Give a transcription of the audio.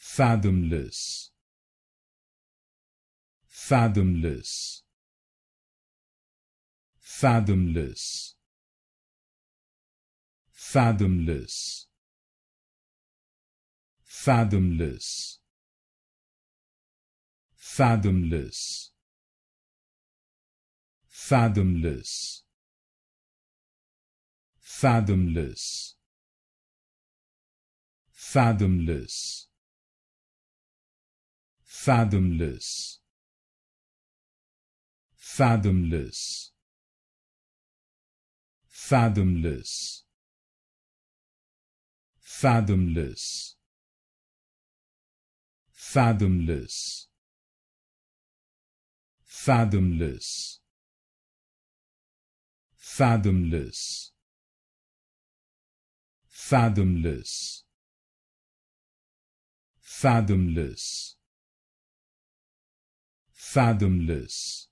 Fathomless, fathomless, fathomless, fathomless, fathomless, fathomless, fathomless, fathomless, fathomless, fathomless, fathomless, fathomless, fathomless, fathomless, fathomless, fathomless, fathomless, fathomless, fathomless,